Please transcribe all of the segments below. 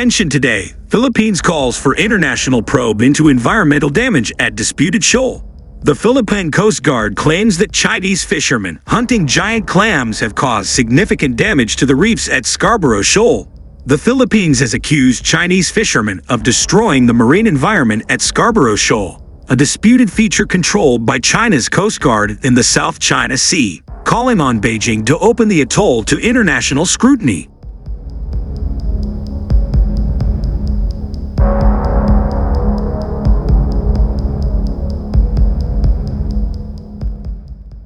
attention today, Philippines calls for international probe into environmental damage at Disputed Shoal. The Philippine Coast Guard claims that Chinese fishermen hunting giant clams have caused significant damage to the reefs at Scarborough Shoal. The Philippines has accused Chinese fishermen of destroying the marine environment at Scarborough Shoal, a disputed feature controlled by China's Coast Guard in the South China Sea, calling on Beijing to open the atoll to international scrutiny.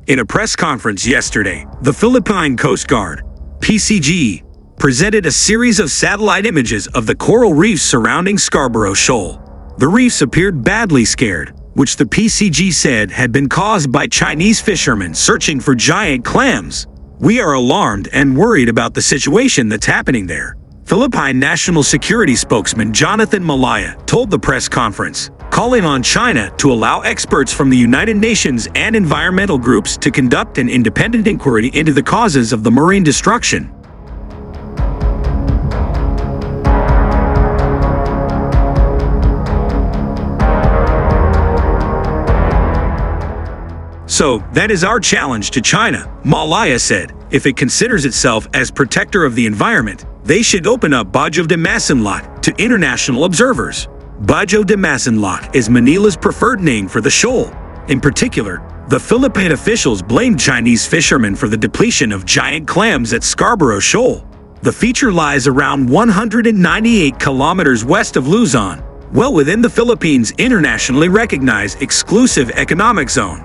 In a press conference yesterday, the Philippine Coast Guard, PCG, presented a series of satellite images of the coral reefs surrounding Scarborough Shoal. The reefs appeared badly scared, which the PCG said had been caused by Chinese fishermen searching for giant clams. "We are alarmed and worried about the situation that's happening there," Philippine National Security spokesman Jonathan Malaya told the press conference, calling on China to allow experts from the United Nations and environmental groups to conduct an independent inquiry into the causes of the marine destruction. "So, that is our challenge to China," Malaya said. "If it considers itself as protector of the environment, they should open up Bajo de Masinloc to international observers." Bajo de Masinloc is Manila's preferred name for the shoal. In particular, the Philippine officials blamed Chinese fishermen for the depletion of giant clams at Scarborough Shoal. The feature lies around 198 kilometers west of Luzon, well within the Philippines' internationally recognized exclusive economic zone.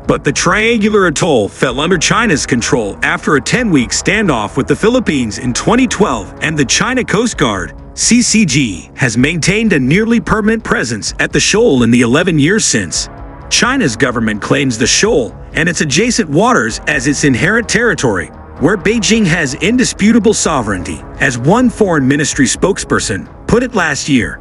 But the triangular atoll fell under China's control after a 10-week standoff with the Philippines in 2012, and the China Coast Guard, CCG, has maintained a nearly permanent presence at the shoal in the 11 years since. China's government claims the shoal and its adjacent waters as its inherent territory, where Beijing has indisputable sovereignty, as one foreign ministry spokesperson put it last year.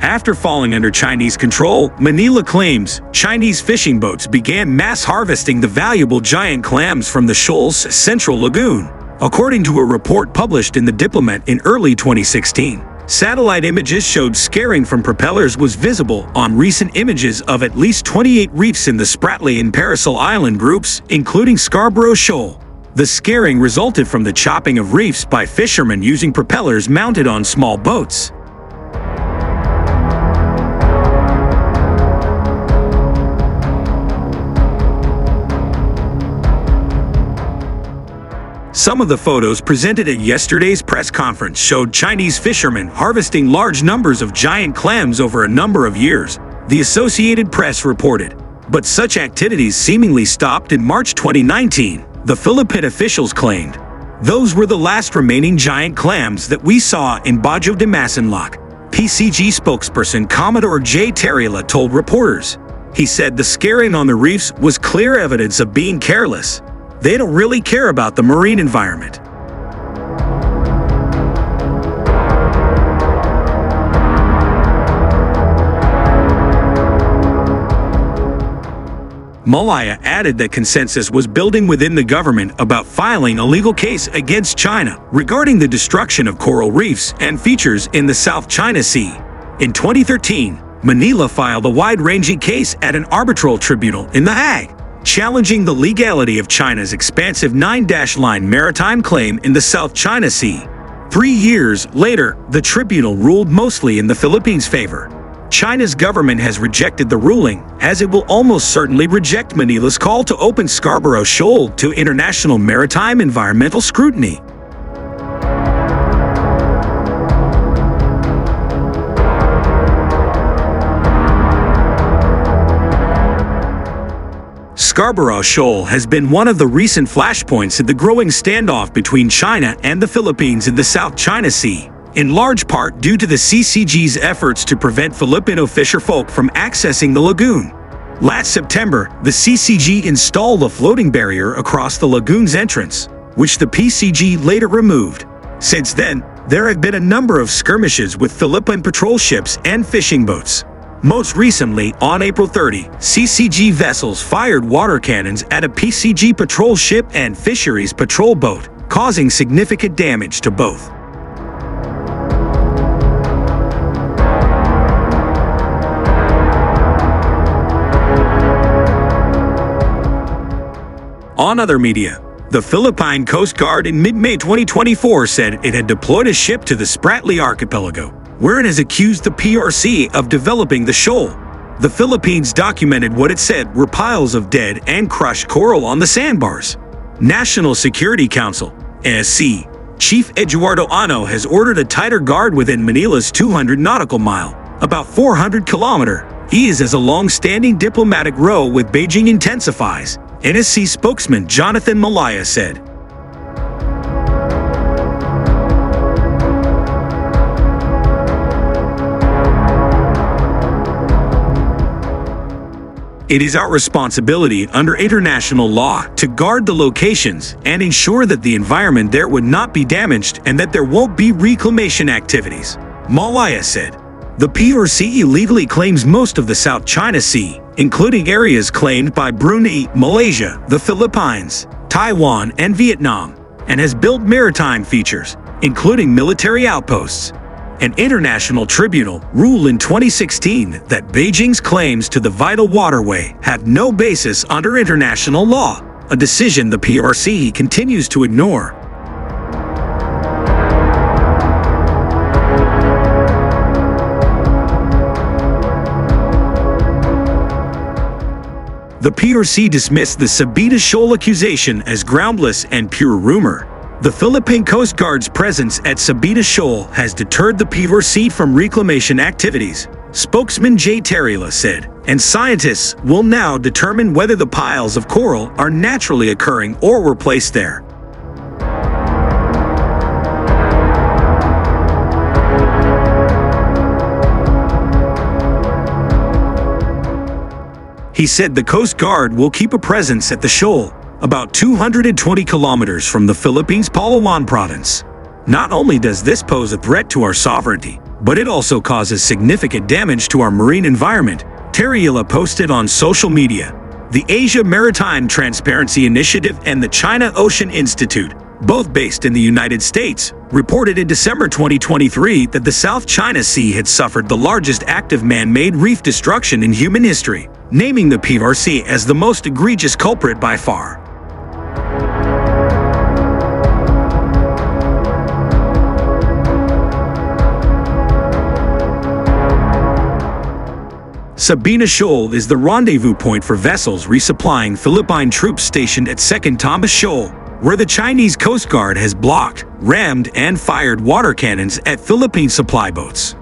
After falling under Chinese control, Manila claims Chinese fishing boats began mass harvesting the valuable giant clams from the shoal's central lagoon, according to a report published in The Diplomat in early 2016. Satellite images showed scaring from propellers was visible on recent images of at least 28 reefs in the Spratly and Parasol Island groups, including Scarborough Shoal. The scaring resulted from the chopping of reefs by fishermen using propellers mounted on small boats. Some of the photos presented at yesterday's press conference showed Chinese fishermen harvesting large numbers of giant clams over a number of years, the Associated Press reported. But such activities seemingly stopped in March 2019, the Philippine officials claimed. "Those were the last remaining giant clams that we saw in Bajo de Masinloc," PCG spokesperson Commodore J. Terrila told reporters. He said the scaring on the reefs was clear evidence of being careless. They don't really care about the marine environment. Malaya added that consensus was building within the government about filing a legal case against China regarding the destruction of coral reefs and features in the South China Sea. In 2013, Manila filed a wide-ranging case at an arbitral tribunal in The Hague, challenging the legality of China's expansive nine-line maritime claim in the South China Sea. 3 years later, the tribunal ruled mostly in the Philippines' favor. China's government has rejected the ruling, as it will almost certainly reject Manila's call to open Scarborough Shoal to international maritime environmental scrutiny. Scarborough Shoal has been one of the recent flashpoints in the growing standoff between China and the Philippines in the South China Sea, in large part due to the CCG's efforts to prevent Filipino fisherfolk from accessing the lagoon. Last September, the CCG installed a floating barrier across the lagoon's entrance, which the PCG later removed. Since then, there have been a number of skirmishes with Philippine patrol ships and fishing boats. Most recently, on April 30, CCG vessels fired water cannons at a PCG patrol ship and fisheries patrol boat, causing significant damage to both. On other media, the Philippine Coast Guard in mid-May 2024 said it had deployed a ship to the Spratly Archipelago, where it has accused the PRC of developing the shoal. The Philippines documented what it said were piles of dead and crushed coral on the sandbars. National Security Council, NSC, Chief Eduardo Ano has ordered a tighter guard within Manila's 200 nautical mile, about 400 kilometer. He is as a long-standing diplomatic row with Beijing intensifies, NSC spokesman Jonathan Malaya said. It is our responsibility under international law to guard the locations and ensure that the environment there would not be damaged and that there won't be reclamation activities, Malaya said. The PRC illegally claims most of the South China Sea, including areas claimed by Brunei, Malaysia, the Philippines, Taiwan, and Vietnam, and has built maritime features, including military outposts. An international tribunal ruled in 2016 that Beijing's claims to the vital waterway have no basis under international law, a decision the PRC continues to ignore. The PRC dismissed the Sabina Shoal accusation as groundless and pure rumor. The Philippine Coast Guard's presence at Sabina Shoal has deterred the PRC from reclamation activities, spokesman Jay Terrila said, and scientists will now determine whether the piles of coral are naturally occurring or were placed there. He said the Coast Guard will keep a presence at the shoal, about 220 kilometers from the Philippines' Palawan province. Not only does this pose a threat to our sovereignty, but it also causes significant damage to our marine environment, Terrila posted on social media. The Asia Maritime Transparency Initiative and the China Ocean Institute, both based in the United States, reported in December 2023 that the South China Sea had suffered the largest active man-made reef destruction in human history, naming the PRC as the most egregious culprit by far. Sabina Shoal is the rendezvous point for vessels resupplying Philippine troops stationed at 2nd Thomas Shoal, where the Chinese Coast Guard has blocked, rammed, and fired water cannons at Philippine supply boats.